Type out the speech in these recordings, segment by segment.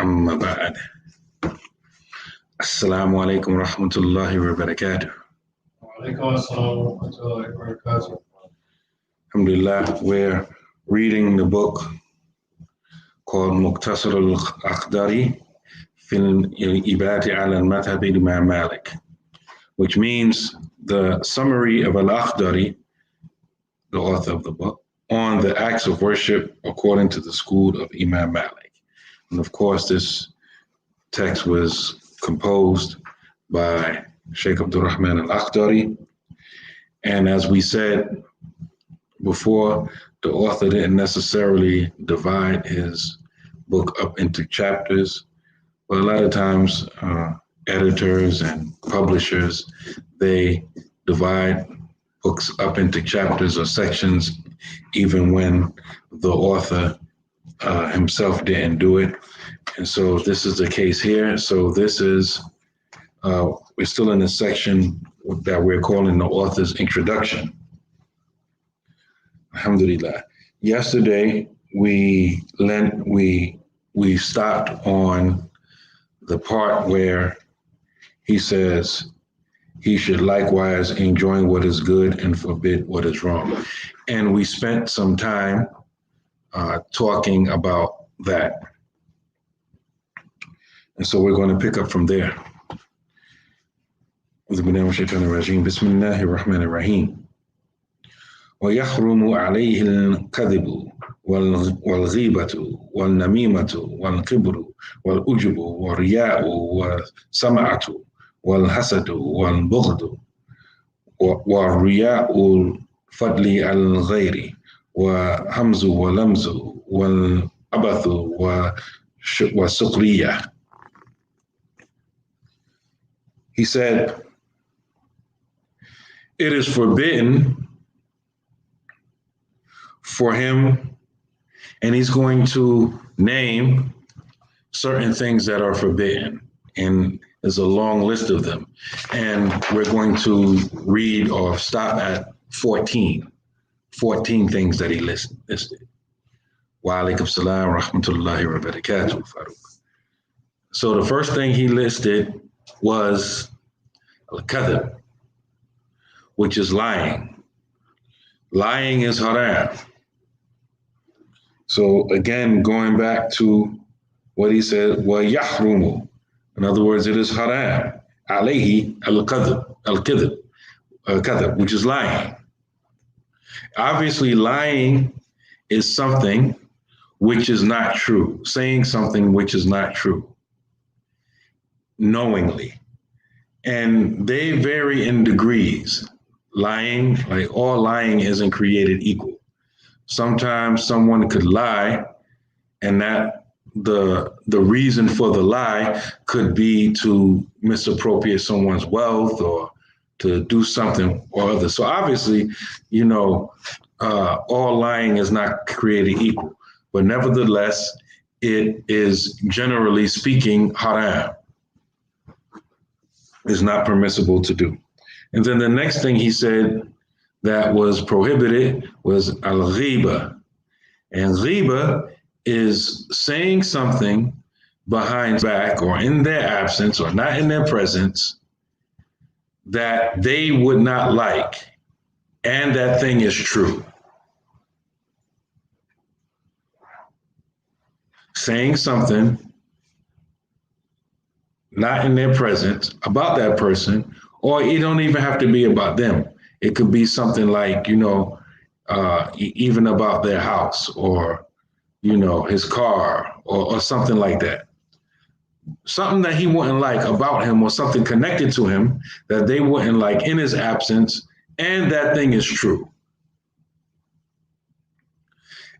أما بعد السلام عليكم ورحمة الله وبركاته. وعليكم السلام ورحمة الله وبركاته. Alhamdulillah, we're reading the book called Mukhtasar ul-Akhdari في الإبادة على المذهب الإمام مالك, which means the summary of al-Akhdari, the author of the book, on the acts of worship according to the school of Imam Malik. And of course, this text was composed by Sheikh Abdul Rahman al-Akhdari. And as we said before, the author didn't necessarily divide his book up into chapters, but a lot of times editors and publishers, they divide books up into chapters or sections, even when the author himself didn't do it. And so this is the case here. So this is, we're still in a section that we're calling the author's introduction. Alhamdulillah. Yesterday, we stopped on the part where he says he should likewise enjoy what is good and forbid what is wrong. And we spent some time talking about that. And so we're going to pick up from there. بسم الله الرحمن الرحيم. ويحرم عليه الكذب والغيبة والنميمة والكبر والأجب والرياء والسمعة والحسد والبغض والرياء الفضل على الغير وهمز ولمز والعبث والسخرية. He said, it is forbidden for him, and he's going to name certain things that are forbidden, and there's a long list of them. And we're going to read or stop at 14 things that he listed. Wa alaikum salam wa rahmatullahi wa barakatuh, Farouk. So the first thing he listed was al-kadhib, which is lying. Lying is haram. So again, going back to what he said, wa yahrumu. In other words, it is haram. Alayhi al-kadhib, which is lying. Obviously, lying is something which is not true, saying something which is not true, knowingly. And they vary in degrees. Lying, like all lying isn't created equal. Sometimes someone could lie, and that the reason for the lie could be to misappropriate someone's wealth or to do something or other. So obviously, all lying is not created equal, but nevertheless, it is generally speaking haram. Is not permissible to do. And then the next thing he said that was prohibited was al-ghiba. And ghiba is saying something behind back or in their absence or not in their presence that they would not like, and that thing is true. Saying something not in their presence about that person, or it don't even have to be about them. It could be something like, even about their house or, his car or something like that. Something that he wouldn't like about him or something connected to him that they wouldn't like in his absence, and that thing is true.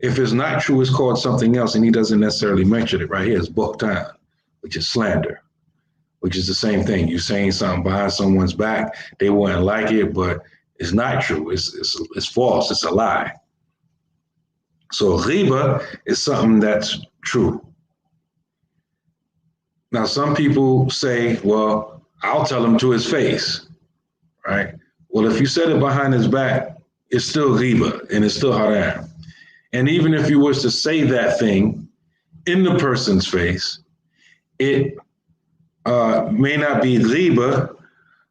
If it's not true, it's called something else, and he doesn't necessarily mention it right here. It's buhtan, which is slander, which is the same thing. You're saying something behind someone's back, they wouldn't like it, but it's not true. It's false. It's a lie. So ghiba is something that's true. Now, some people say, well, I'll tell him to his face, right? Well, if you said it behind his back, it's still ghiba and it's still haram. And even if you was to say that thing in the person's face, it may not be ghiba,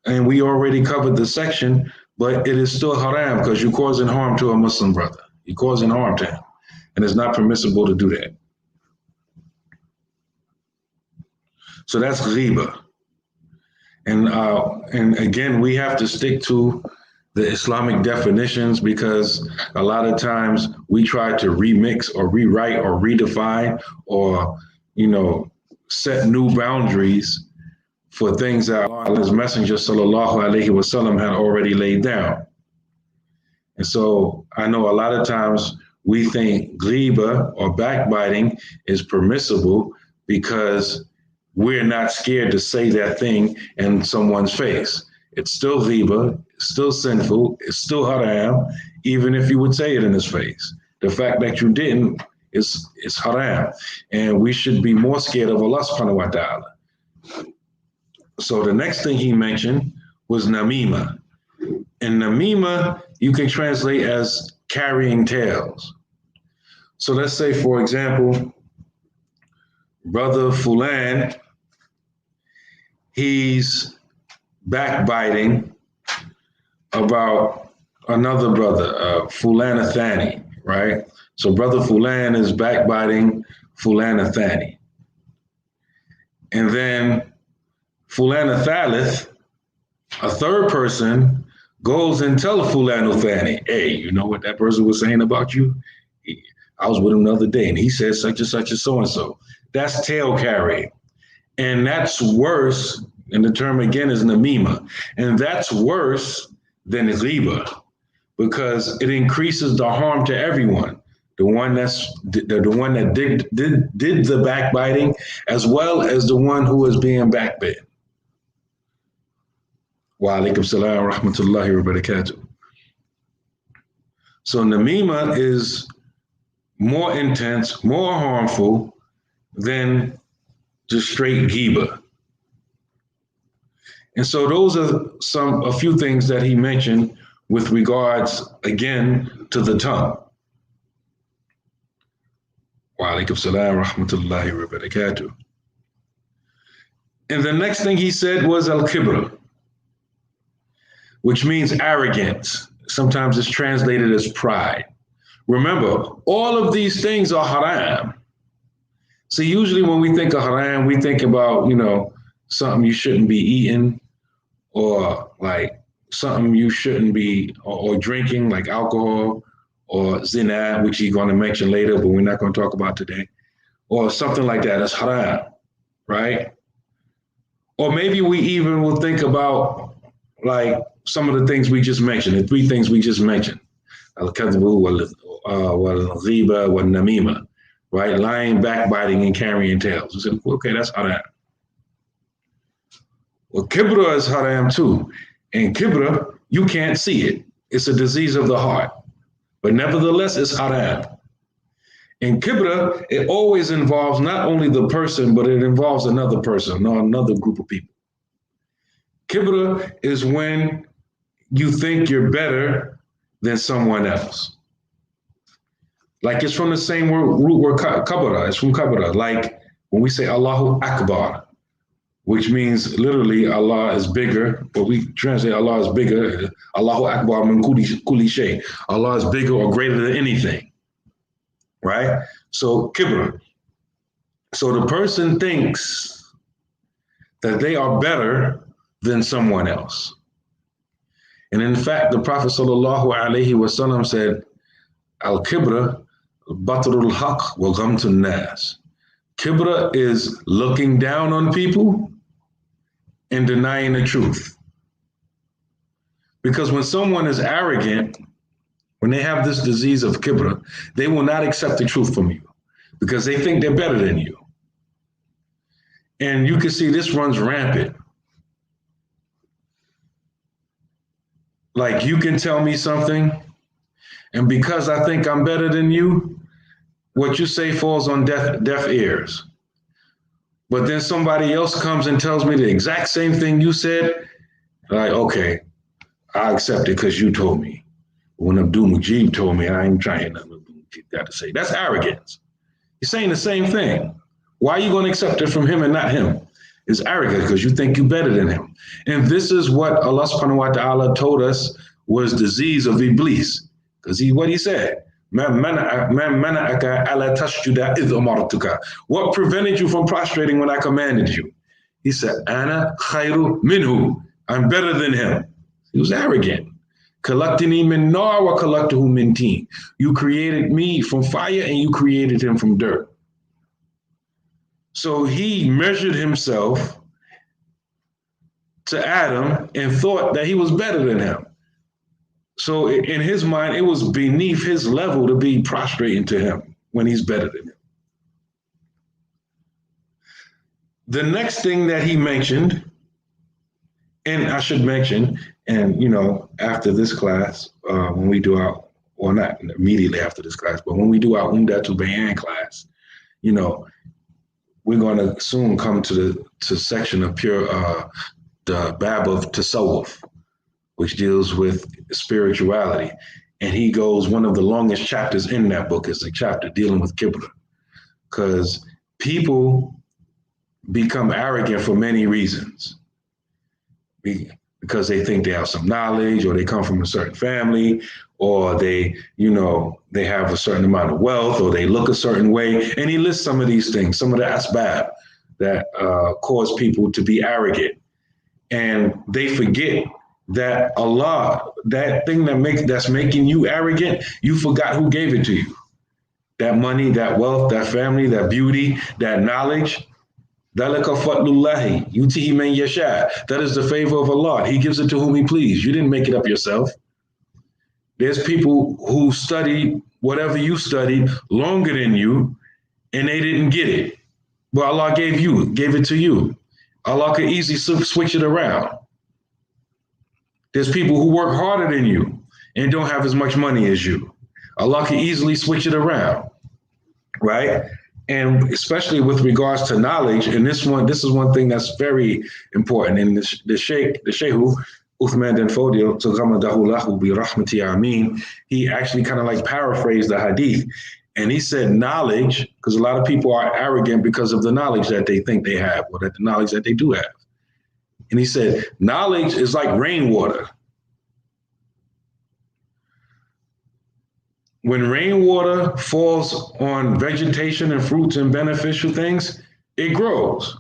and we already covered the section, but it is still haram because you're causing harm to a Muslim brother. You're causing harm to him, and it's not permissible to do that. So that's ghiba. And again, we have to stick to the Islamic definitions because a lot of times we try to remix or rewrite or redefine or, set new boundaries for things that Allah's Messenger sallallahu alaihi wasallam had already laid down. And so I know a lot of times we think ghiba or backbiting is permissible because we're not scared to say that thing in someone's face. It's still ghiba, it's still sinful, it's still haram, even if you would say it in his face. The fact that you didn't is haram. And we should be more scared of Allah subhanahu wa ta'ala. So the next thing he mentioned was namima. And namima, you can translate as carrying tales. So let's say, for example, brother Fulan, he's backbiting about another brother, Fulan Athani, right? So brother Fulan is backbiting Fulan Athani. And then Fulan Athalith, a third person, goes and tells Fulan Athani, hey, you know what that person was saying about you? I was with him the other day and he said such and such and so-and-so. That's tail carrying. And that's worse, and the term again is namima, and that's worse than ghiba because it increases the harm to everyone. The one that did the backbiting, as well as the one who is being backbitten. Wa alaikum salam wa rahmatullahi wa barakatuh. So namima is more intense, more harmful than just straight ghiba. And so those are a few things that he mentioned with regards, again, to the tongue. Wa alaikum salam wa rahmatullahi wa barakatuh. And the next thing he said was al-kibra, which means arrogance. Sometimes it's translated as pride. Remember, all of these things are haram. So usually when we think of haram, we think about, something you shouldn't be eating or like something you shouldn't be or drinking like alcohol or zina, which he's going to mention later, but we're not going to talk about today, or something like that. That's haram, right? Or maybe we even will think about like some of the things we just mentioned, the three things we just mentioned. Al-kadhbu wal-ghiba wal-namima, right? Lying, backbiting, and carrying tales. We said, okay, that's haram. Well, kibra is haram too. And kibra, you can't see it. It's a disease of the heart. But nevertheless, it's haram. And kibra, it always involves not only the person, but it involves another person or another group of people. Kibra is when you think you're better than someone else. Like it's from the same root word kabara. It's from kabara. Like when we say Allahu Akbar, which means literally Allah is bigger, but we translate Allah is bigger. Allahu Akbar min kulli shay. Allah is bigger or greater than anything, right? So kibra. So the person thinks that they are better than someone else. And in fact, the Prophet sallallahu alaihi wasallam said, al-kibra batrul haq wa ghamtun nas. Kibra is looking down on people and denying the truth. Because when someone is arrogant, when they have this disease of kibra, they will not accept the truth from you because they think they're better than you. And you can see this runs rampant. Like you can tell me something, and because I think I'm better than you, what you say falls on deaf ears. But then somebody else comes and tells me the exact same thing you said, like, okay, I accept it because you told me. When Abdul Mujib told me, I ain't trying to hear nothing you got to say. That's arrogance. You're saying the same thing, Why are you going to accept it from him and not him? It's arrogant because you think you're better than him. And this is what Allah subhanahu wa ta'ala told us was the disease of Iblis. Because what he said, what prevented you from prostrating when I commanded you? He said, Ana khayru minhu. I'm better than him. He was arrogant. Khalaqtani min nar wa khalaqtahu min teen. You created me from fire and you created him from dirt. So he measured himself to Adam and thought that he was better than him. So in his mind, it was beneath his level to be prostrating to him when he's better than him. The next thing that he mentioned, and I should mention, and after this class, when we do our, or not immediately after this class, but when we do our Umdatul Bayan class, we're going to soon come to section of the Bab of Tasawwuf, which deals with spirituality. And he goes, one of the longest chapters in that book is the chapter dealing with Kibra. Because people become arrogant for many reasons. Because they think they have some knowledge, or they come from a certain family, or they have a certain amount of wealth, or they look a certain way. And he lists some of these things, some of the asbab that cause people to be arrogant. And they forget that Allah, that thing that's making you arrogant, you forgot who gave it to you. That money, that wealth, that family, that beauty, that knowledge. That is the favor of Allah. He gives it to whom he please. You didn't make it up yourself. There's people who studied whatever you studied longer than you, and they didn't get it. But Allah gave it to you. Allah could easily switch it around. There's people who work harder than you and don't have as much money as you. Allah can easily switch it around, right? And especially with regards to knowledge, and this is one thing that's very important. And the Sheikh Uthman bin Fodio, Tazamadahu bi rahmati ameen, he actually kind of like paraphrased the hadith. And he said knowledge, because a lot of people are arrogant because of the knowledge that they think they have, or that the knowledge that they do have. And he said, knowledge is like rainwater. When rainwater falls on vegetation and fruits and beneficial things, it grows.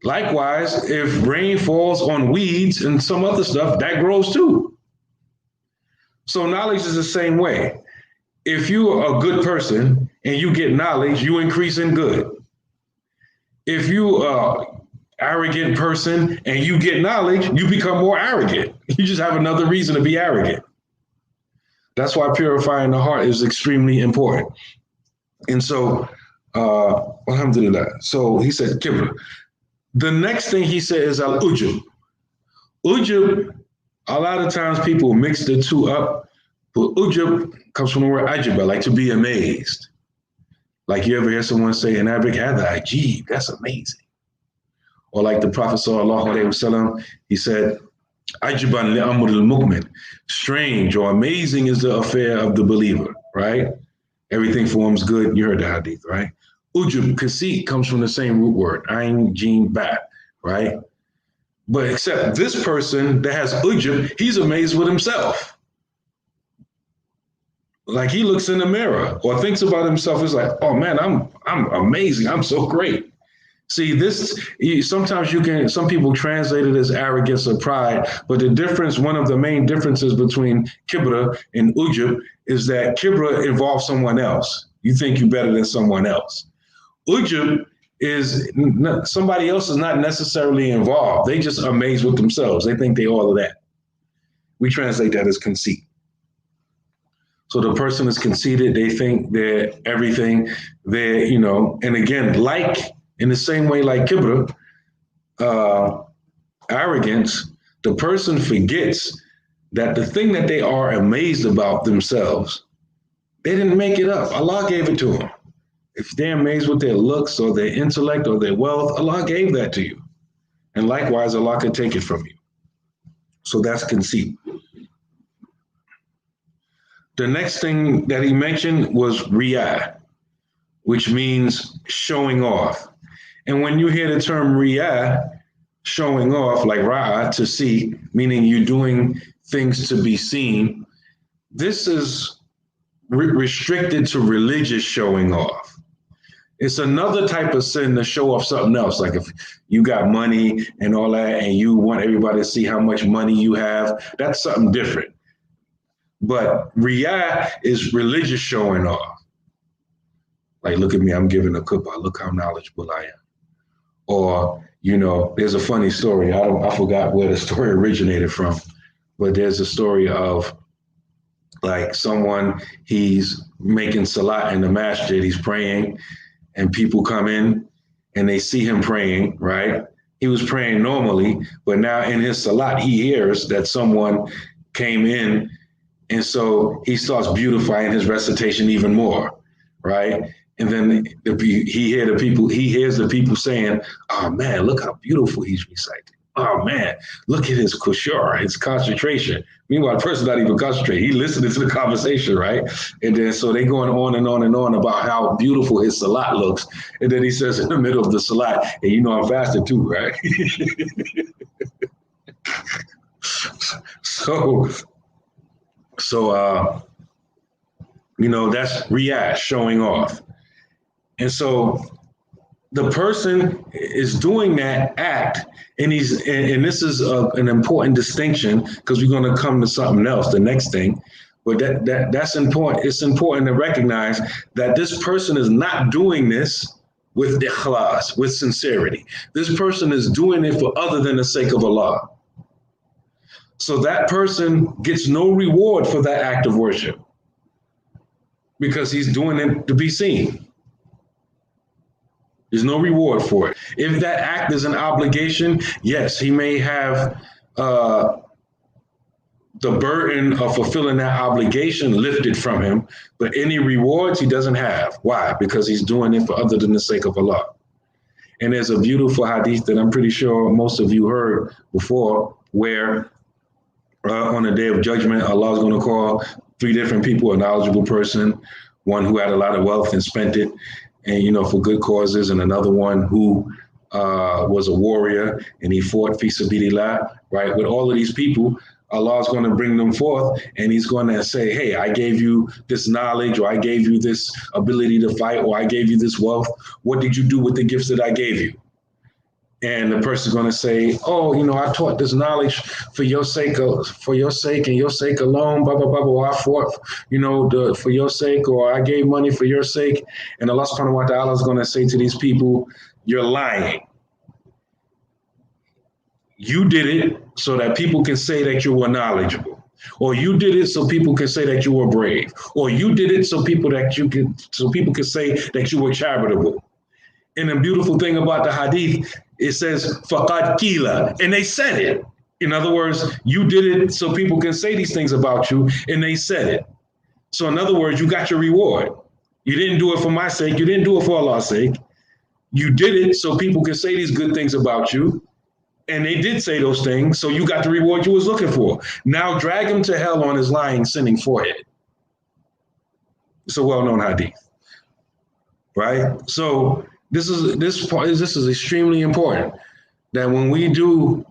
Likewise, if rain falls on weeds and some other stuff, that grows too. So knowledge is the same way. If you're a good person and you get knowledge, you increase in good. If you are an arrogant person and you get knowledge, you become more arrogant. You just have another reason to be arrogant. That's why purifying the heart is extremely important. And so, alhamdulillah. So he said, kibr. The next thing he said is al-ujub. Ujub, a lot of times people mix the two up, but ujub comes from the word ajiba, like to be amazed. Like you ever hear someone say in Arabic, hada ajib, that's amazing. Or like the Prophet sallallahu alaihi wasallam, he said, ajiban li amr al-mu'min. Strange or amazing is the affair of the believer, right? Everything forms good. You heard the hadith, right? Ujub, conceit, comes from the same root word, ayn, jeen, bat, right? But except this person that has ujub, he's amazed with himself. Like he looks in the mirror or thinks about himself, it's like, oh man, I'm amazing, I'm so great. See, sometimes some people translate it as arrogance or pride, but the difference, one of the main differences between kibra and ujub is that kibra involves someone else. You think you're better than someone else. Ujub is somebody else is not necessarily involved. They just amazed with themselves. They think they all of that. We translate that as conceit. So the person is conceited. They think they're everything. They're, and again, in the same way like kibra, arrogance, the person forgets that the thing that they are amazed about themselves, they didn't make it up. Allah gave it to them. If they're amazed with their looks or their intellect or their wealth, Allah gave that to you. And likewise, Allah could take it from you. So that's conceit. The next thing that he mentioned was riyah. which means showing off. And when you hear the term riyah, showing off, like ra'a, to see, meaning you're doing things to be seen, this is restricted to religious showing off. It's another type of sin to show off something else. Like if you got money and all that, and you want everybody to see how much money you have, that's something different. But riyah is religious showing off. Like, look at me, I'm giving a khutbah. Look how knowledgeable I am. Or, there's a funny story. I forgot where the story originated from, but there's a story of like someone, he's making salat in the masjid, he's praying, and people come in and they see him praying, right? He was praying normally, but now in his salat, he hears that someone came in. And so he starts beautifying his recitation even more, right? And then he hears the people saying, oh man, look how beautiful he's reciting. Oh man, look at his khushu', his concentration. Meanwhile, the person's not even concentrating. He's listening to the conversation, right? And then so they going on and on and on about how beautiful his salat looks. And then he says in the middle of the salat, hey, I'm fasting too, right? So that's riyah, showing off. And so the person is doing that act, and this is an important distinction, because we're going to come to something else, the next thing. But that's important. It's important to recognize that this person is not doing this with ikhlas, with sincerity. This person is doing it for other than the sake of Allah. So that person gets no reward for that act of worship, because he's doing it to be seen. There's no reward for it. If that act is an obligation, yes, he may have the burden of fulfilling that obligation lifted from him, but any rewards he doesn't have. Why? Because he's doing it for other than the sake of Allah. And there's a beautiful hadith that I'm pretty sure most of you heard before, where on the day of judgment, Allah is going to call 3 different people: a knowledgeable person, one who had a lot of wealth and spent it, and for good causes, and another one who was a warrior and he fought fi sabilillah, right? With all of these people, Allah is going to bring them forth, and he's going to say, hey, I gave you this knowledge, or I gave you this ability to fight, or I gave you this wealth. What did you do with the gifts that I gave you? And the person's going to say, oh, I taught this knowledge for your sake, and your sake alone, blah, blah, blah, blah. I fought, for your sake, or I gave money for your sake. And Allah subhanahu wa ta'ala is going to say to these people, you're lying. You did it so that people can say that you were knowledgeable, or you did it so people can say that you were brave, or you did it so people can say that you were charitable. And the beautiful thing about the hadith, it says, faqad qila, and they said it. In other words, you did it so people can say these things about you, and they said it. So in other words, you got your reward. You didn't do it for my sake. You didn't do it for Allah's sake. You did it so people can say these good things about you, and they did say those things, so you got the reward you was looking for. Now drag him to hell on his lying, sinning forehead. It's a well-known hadith, right? So this is extremely important, that when we do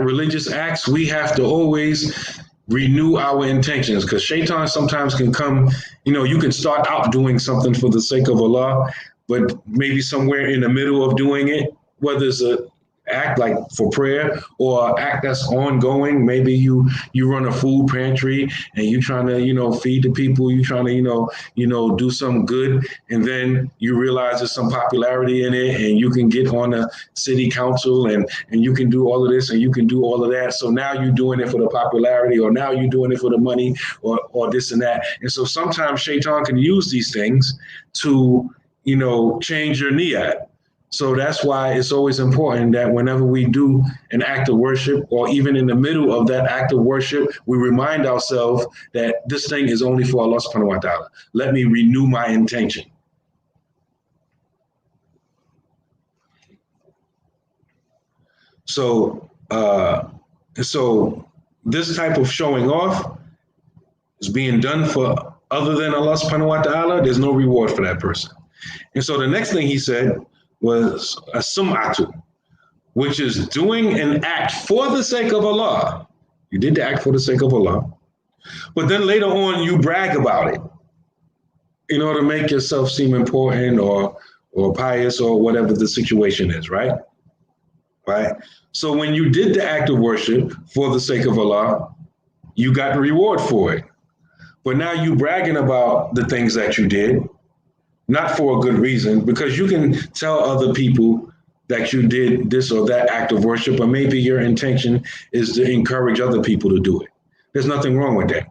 religious acts, we have to always renew our intentions, because shaitan sometimes can come, you can start out doing something for the sake of Allah, but maybe somewhere in the middle of doing it, whether it's a act like for prayer or act that's ongoing. Maybe you run a food pantry and you trying to, feed the people, you trying to, do some good. And then you realize there's some popularity in it, and you can get on the city council and you can do all of this and you can do all of that. So now you're doing it for the popularity, or now you're doing it for the money, or this and that. And so sometimes shaitan can use these things to, change your niyat. So that's why it's always important that whenever we do an act of worship, or even in the middle of that act of worship, we remind ourselves that this thing is only for Allah subhanahu wa ta'ala. Let me renew my intention. So this type of showing off is being done for other than Allah subhanahu wa ta'ala. There's no reward for that person. And so the next thing he said was a sum'atu, which is doing an act for the sake of Allah. You did the act for the sake of Allah, but then later on you brag about it in order to make yourself seem important or pious or whatever the situation is, right? Right? So when you did the act of worship for the sake of Allah, you got the reward for it. But now you bragging about the things that you did, not for a good reason, because you can tell other people that you did this or that act of worship, or maybe your intention is to encourage other people to do it. There's nothing wrong with that.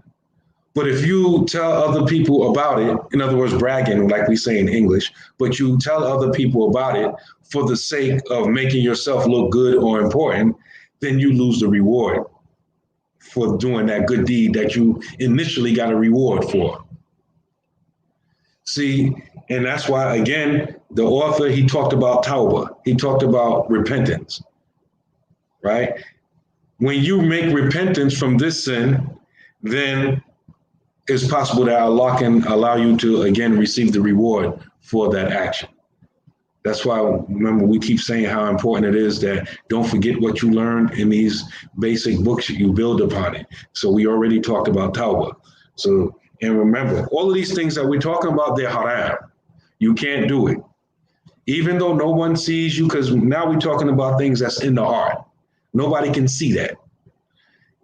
But if you tell other people about it, in other words, bragging, like we say in English, but you tell other people about it for the sake of making yourself look good or important, then you lose the reward for doing that good deed that you initially got a reward for. See, and that's why, again, the author, he talked about tawbah. He talked about repentance, right? When you make repentance from this sin, then it's possible that Allah can allow you to, again, receive the reward for that action. That's why, remember, we keep saying how important it is that don't forget what you learned in these basic books, you build upon it. So we already talked about tawbah. So, and remember, all of these things that we're talking about, they're haram. You can't do it. Even though no one sees you, because now we're talking about things that's in the heart. Nobody can see that.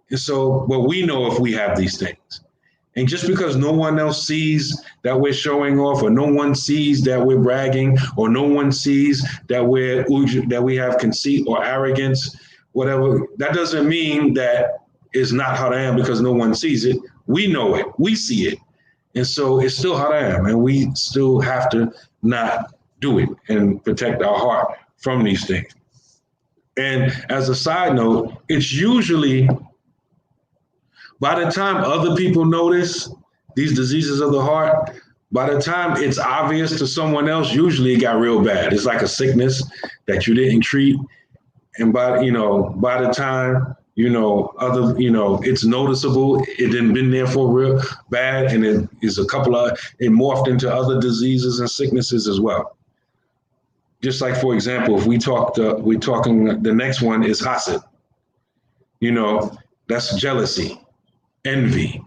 And so, but we know if we have these things. And just because no one else sees that we're showing off, or no one sees that we're bragging, or no one sees that we have conceit or arrogance, whatever, that doesn't mean that it's not haram because no one sees it. We know it, we see it. And so it's still haram, and we still have to not do it and protect our heart from these things. And as a side note, it's usually, by the time other people notice these diseases of the heart, by the time it's obvious to someone else, usually it got real bad. It's like a sickness that you didn't treat. And by the time, it's noticeable, it didn't been there for real bad, and it morphed into other diseases and sicknesses as well. Just like, for example, if we're talking, the next one is hasad. That's jealousy, envy.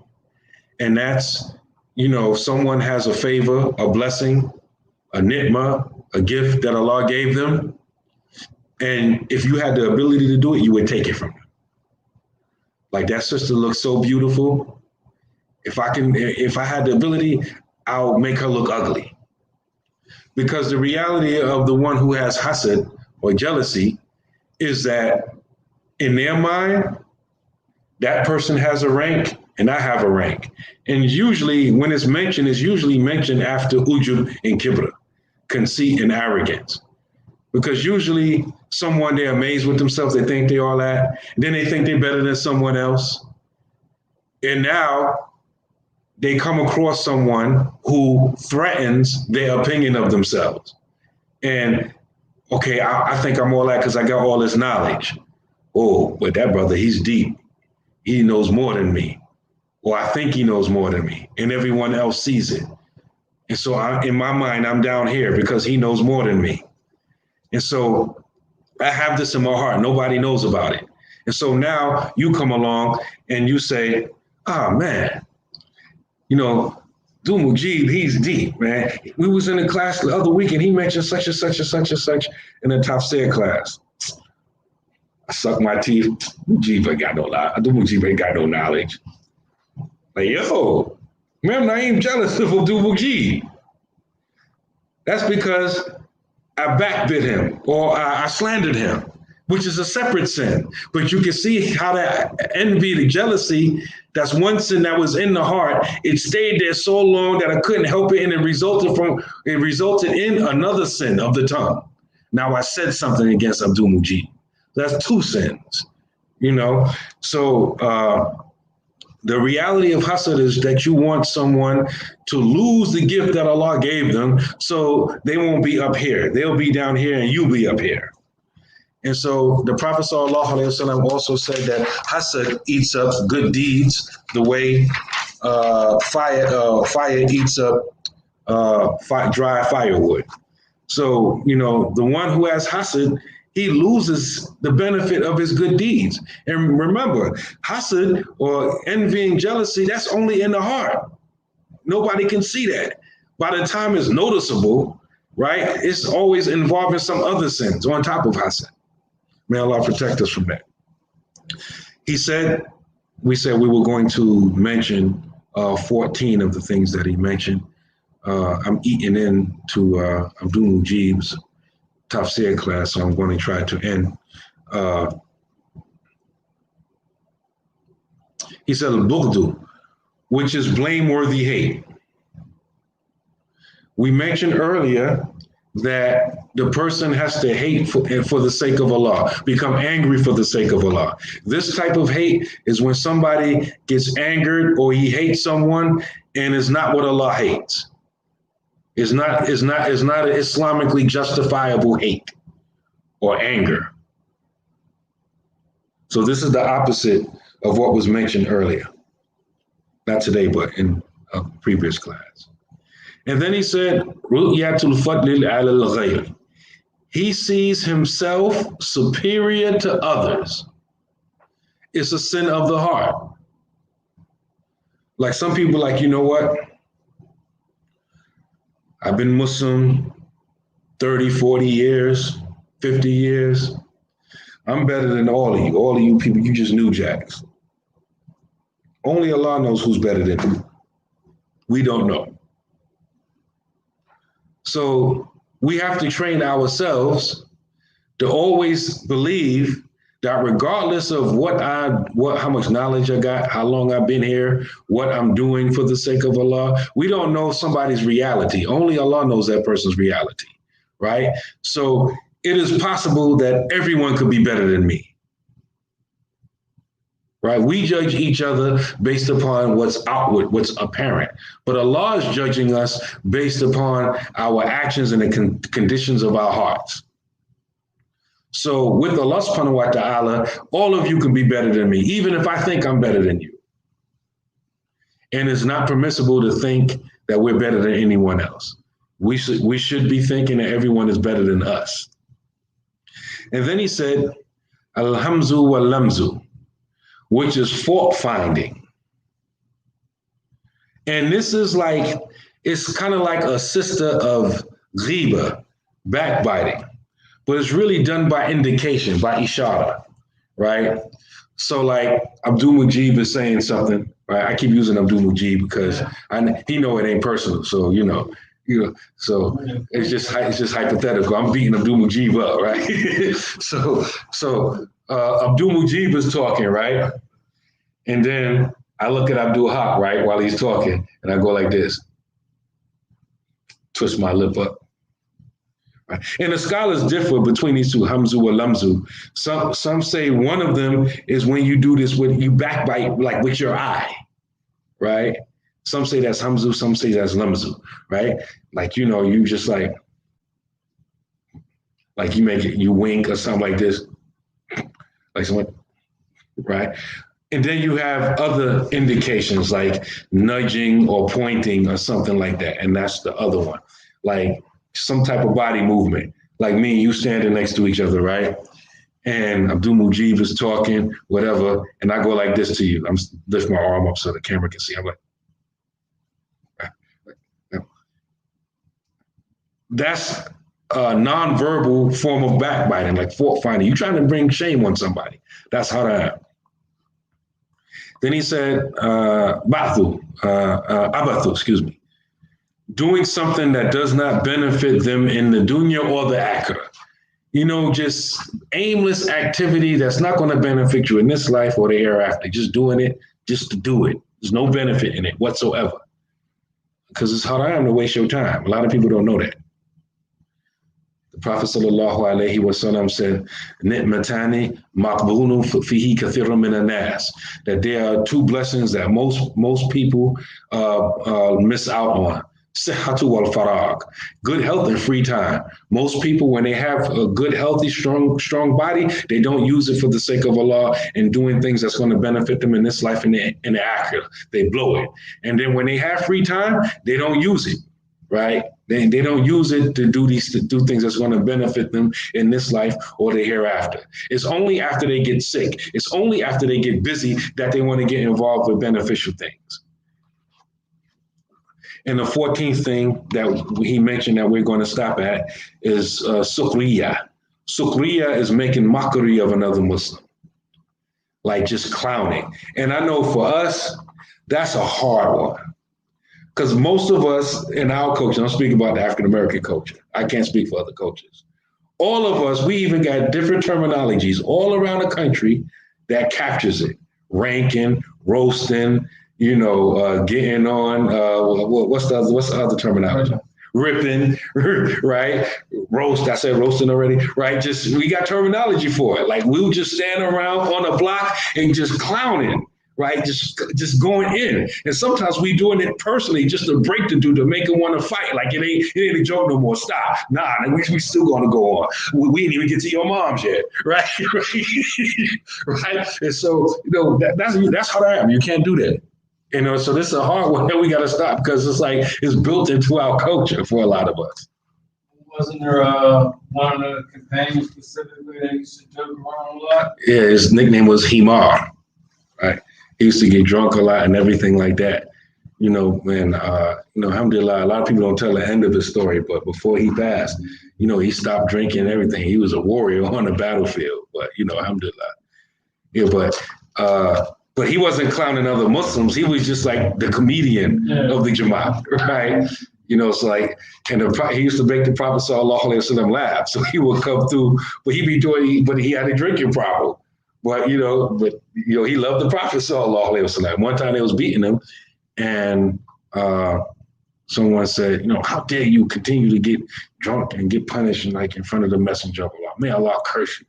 And that's, someone has a favor, a blessing, a ni'mah, a gift that Allah gave them. And if you had the ability to do it, you would take it from them. Like, that sister looks so beautiful. If I had the ability, I'll make her look ugly. Because the reality of the one who has hasad or jealousy is that in their mind, that person has a rank and I have a rank. And usually when it's mentioned after ujub and kibra, conceit and arrogance. Because usually someone, they're amazed with themselves, they think they all that, and then they think they're better than someone else. And now they come across someone who threatens their opinion of themselves. And, okay, I think I'm all that because I got all this knowledge. Oh, but that brother, he's deep. He knows more than me. Or I think he knows more than me. And everyone else sees it. And so in my mind, I'm down here because he knows more than me. And so I have this in my heart. Nobody knows about it. And so now you come along and you say, man, Mujib, he's deep, man. We was in a class the other week and he mentioned such and such and such and such in a tafsir class. I suck my teeth. Mujib ain't got no knowledge. Mujib ain't got no knowledge. Like, yo, man, I ain't jealous of Mujib. That's because I backbit him or I slandered him, which is a separate sin. But you can see how that envy, the jealousy, that's one sin that was in the heart. It stayed there so long that I couldn't help it, and it resulted in another sin of the tongue. Now I said something against Abdul Mujib. That's two sins, So the reality of hasad is that you want someone to lose the gift that Allah gave them, so they won't be up here. They'll be down here, and you'll be up here. And so the Prophet ﷺ also said that hasad eats up good deeds the way fire eats up dry firewood. So, the one who has hasad, he loses the benefit of his good deeds. And remember, hasad or envy and jealousy, that's only in the heart. Nobody can see that. By the time it's noticeable, right, it's always involving some other sins on top of hasad. May Allah protect us from that. We said we were going to mention 14 of the things that he mentioned. I'm eating into Abdul Mujib's tafsir class, so I'm going to try to end. He said, al-bughdu, which is blameworthy hate. We mentioned earlier that the person has to hate for the sake of Allah, become angry for the sake of Allah. This type of hate is when somebody gets angered or he hates someone and it's not what Allah hates. It's not an Islamically justifiable hate or anger. So this is the opposite of what was mentioned earlier. Not today, but in a previous class. And then he said, Ru'yatul fadlil ala al-ghayr. He sees himself superior to others. It's a sin of the heart. Like some people like, you know what? I've been Muslim 30, 40 years, 50 years. I'm better than all of you. All of you people, you just new jacks. Only Allah knows who's better than you. We don't know. So we have to train ourselves to always believe that regardless of how much knowledge I got, how long I've been here, what I'm doing for the sake of Allah, we don't know somebody's reality. Only Allah knows that person's reality, right? So it is possible that everyone could be better than me. Right? We judge each other based upon what's outward, what's apparent. But Allah is judging us based upon our actions and the conditions of our hearts. So with Allah subhanahu wa ta'ala, all of you can be better than me, even if I think I'm better than you. And it's not permissible to think that we're better than anyone else. We should be thinking that everyone is better than us. And then he said, al-hamzu wal-lamzu, which is fault finding. And this is like, it's kind of like a sister of ghiba, backbiting, but it's really done by indication, by ishara, right? So like Abdul Mujib is saying something, right? I keep using Abdul Mujib because he know it ain't personal. So, so it's just hypothetical. I'm beating Abdul Mujib up, right? so Abdul Mujib is talking, right? And then I look at Abdul Haq, right, while he's talking, and I go like this, twist my lip up. Right? And the scholars differ between these two, hamzu or lamzu. Some say one of them is when you do this when you backbite, like with your eye, right? Some say that's hamzu, some say that's lamzu, right? Like, you just like you make it, you wink or something like this, like someone, right? And then you have other indications like nudging or pointing or something like that. And that's the other one, like some type of body movement, like me and you standing next to each other, right? And Abdul Mujib is talking, whatever, and I go like this to you. I'm lift my arm up so the camera can see. I'm like, that's a nonverbal form of backbiting, like fault finding. You're trying to bring shame on somebody. That's how that happens. Then he said, abathu, doing something that does not benefit them in the dunya or the akhirah. Just aimless activity that's not going to benefit you in this life or the hereafter. Just doing it just to do it. There's no benefit in it whatsoever. Because it's haram to waste your time. A lot of people don't know that. The Prophet sallallahu alaihi wasallam said, "Ni'matani maqbulun fihi kathirun min an-nas." That there are two blessings that most people miss out on: sihhatu wal farag, good health and free time. Most people, when they have a good, healthy, strong body, they don't use it for the sake of Allah and doing things that's going to benefit them in this life and in the akhirah. They blow it. And then when they have free time, they don't use it, right? They don't use it to do things that's going to benefit them in this life or the hereafter. It's only after they get sick. It's only after they get busy that they want to get involved with beneficial things. And the 14th thing that he mentioned that we're going to stop at is sukhriya. Sukhriya is making mockery of another Muslim, like just clowning. And I know for us, that's a hard one. Because most of us in our culture, I'm speaking about the African-American culture. I can't speak for other cultures. All of us, we even got different terminologies all around the country that captures it. Ranking, roasting, getting on, what's the other terminology? Ripping, right? Roast, I said roasting already, right? Just, we got terminology for it. Like we'll just stand around on a block and just clowning. Right, just going in, and sometimes we doing it personally just to break the dude to make him want to fight. Like it ain't a joke no more. Stop, nah, we still gonna go on. We didn't even get to your mom's yet, right? Right. And so that's how I am. You can't do that. So this is a hard one that we got to stop because it's like it's built into our culture for a lot of us. Wasn't there one of the companions specifically that used to joke around a lot? Yeah, his nickname was Himar, right? He used to get drunk a lot and everything like that, alhamdulillah, a lot of people don't tell the end of his story, but before he passed, he stopped drinking and everything. He was a warrior on the battlefield, but, alhamdulillah. Yeah, but he wasn't clowning other Muslims. He was just like the comedian of the Jamaat, right? It's like, he used to make the Prophet Sallallahu Alaihi Wasallam laugh. So he would come through, but he had a drinking problem. But he loved the Prophet Sallallahu Alaihi Wasallam. One time they was beating him, and someone said, how dare you continue to get drunk and get punished like in front of the messenger of Allah? May Allah curse you.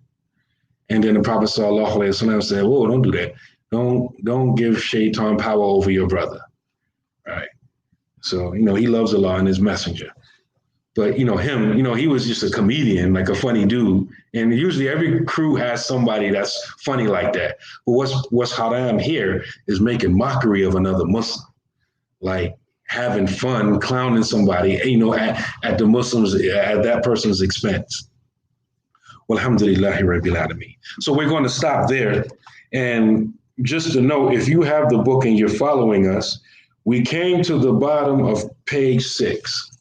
And then the Prophet Sallallahu Alaihi Wasallam said, whoa, don't do that. Don't give shaitan power over your brother. Right. So, he loves Allah and his messenger. But, him, he was just a comedian, like a funny dude. And usually every crew has somebody that's funny like that. But what's haram here is making mockery of another Muslim, like having fun, clowning somebody, at the Muslims, at that person's expense. Well, alhamdulillahi rabbil alameen. So we're going to stop there. And just to know, if you have the book and you're following us, we came to the bottom of page 6.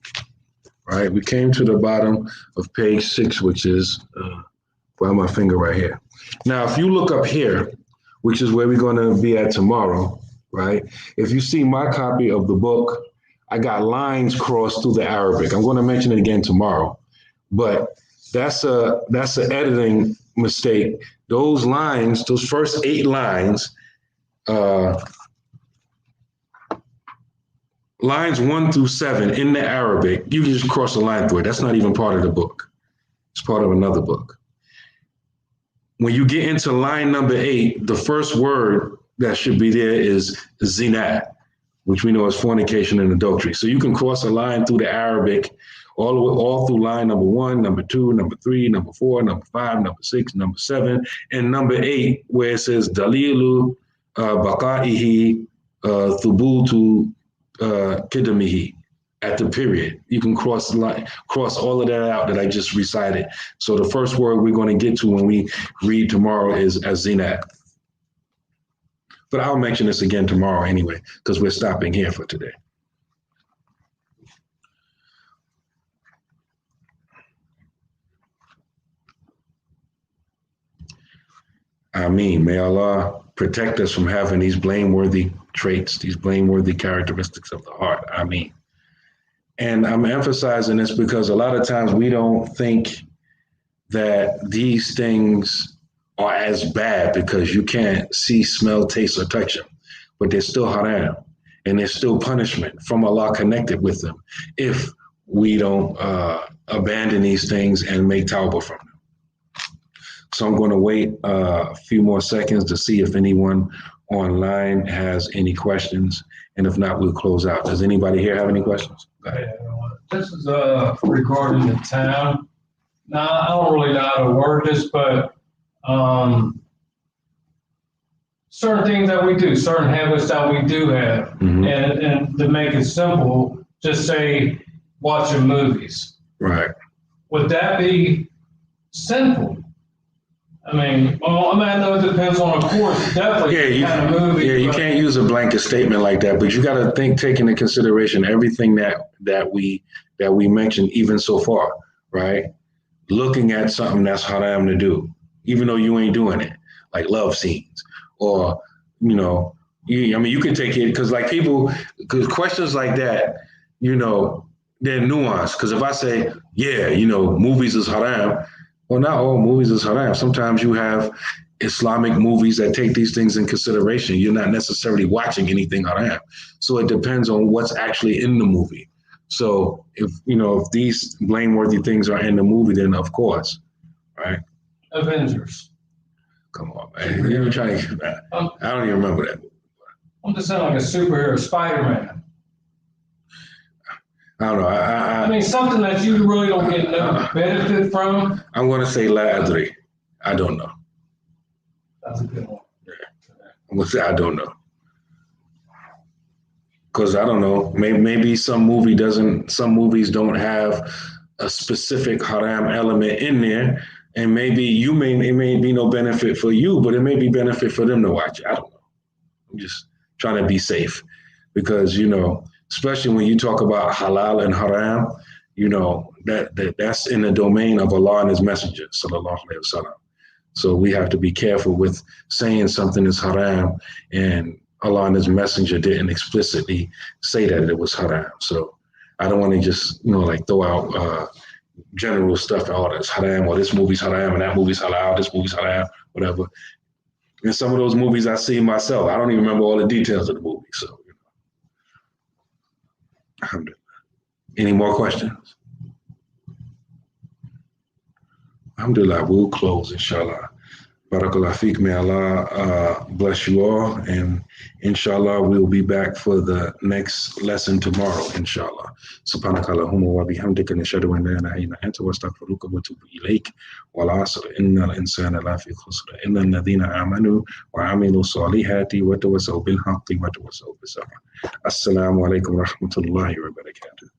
Right, we came to the bottom of page 6, which is by my finger right here. Now, if you look up here, which is where we're going to be at tomorrow, right? If you see my copy of the book, I got lines crossed through the Arabic. I'm going to mention it again tomorrow, but that's an editing mistake. Those lines, those first 8 lines, lines 1 through 7 in the Arabic, you can just cross a line through it. That's not even part of the book. It's part of another book. When you get into line number 8, the first word that should be there is zina, which we know is fornication and adultery. So you can cross a line through the Arabic all through line number 1, number 2, number 3, number 4, number 5, number 6, number 7, and number 8, where it says dalilu baqa'ihi thubutu kidamihi, at the period. You can cross all of that out that I just recited. So the first word we're going to get to when we read tomorrow is azina. But I'll mention this again tomorrow anyway, because we're stopping here for today. Ameen. May Allah protect us from having these blameworthy traits, these blameworthy characteristics of the heart. Ameen. And I'm emphasizing this because a lot of times we don't think that these things are as bad because you can't see, smell, taste, or touch them, but they're still haram and there's still punishment from Allah connected with them if we don't abandon these things and make tawbah from them. So I'm going to wait a few more seconds to see if anyone online has any questions. And if not, we'll close out. Does anybody here have any questions? This is regarding the town. Now, I don't really know how to word this, but certain things that we do, certain habits that we do have, and to make it simple, just say watching movies. Right. Would that be sinful? I mean, I know it depends on, of course, definitely the kind of movie. Yeah, you can't use a blanket statement like that, but you got to take into consideration everything that we mentioned even so far, right? Looking at something that's haram to do, even though you ain't doing it, like love scenes, or you can take it because because questions like that, they're nuanced. Because if I say, movies is haram. Well, not all movies is haram. Sometimes you have Islamic movies that take these things in consideration. You're not necessarily watching anything haram. So it depends on what's actually in the movie. So if these blameworthy things are in the movie, then of course, right? Avengers. Come on, man. You're trying to. I don't even remember that. I'm just saying, like a superhero, Spider-Man. I don't know. I mean, something that you really don't get no benefit from. I'm going to say ul-Akhdarī. I don't know. That's a good one. Yeah. I'm going to say I don't know. Because I don't know. Maybe some movies don't have a specific haram element in there. And maybe it may be no benefit for you, but it may be benefit for them to watch it. I don't know. I'm just trying to be safe. Because, especially when you talk about halal and haram, that's in the domain of Allah and His Messenger, sallallahu alaihi wasallam. So we have to be careful with saying something is haram, and Allah and His Messenger didn't explicitly say that it was haram. So I don't want to just throw out general stuff. Oh, that's haram, or this movie's haram, and that movie's halal, this movie's haram, whatever. And some of those movies I see myself, I don't even remember all the details of the movie. So. Any more questions? Alhamdulillah, we'll close, inshallah. Barakallah fiqh, may Allah bless you all, and inshallah we'll be back for the next lesson tomorrow, inshallah. Subhanakallahumma wa bihamdika nashhadu an la ilaha illa anta wa astaghfiruka wa atubu ilayk. Wal 'asr innal insana lafi khusr illa alladhina amanu wa 'amilu salihati wa tawassaw bil haqqi wa tawassaw bis sabr. Assalamu alaikum wa rahmatullahi wa barakatuh.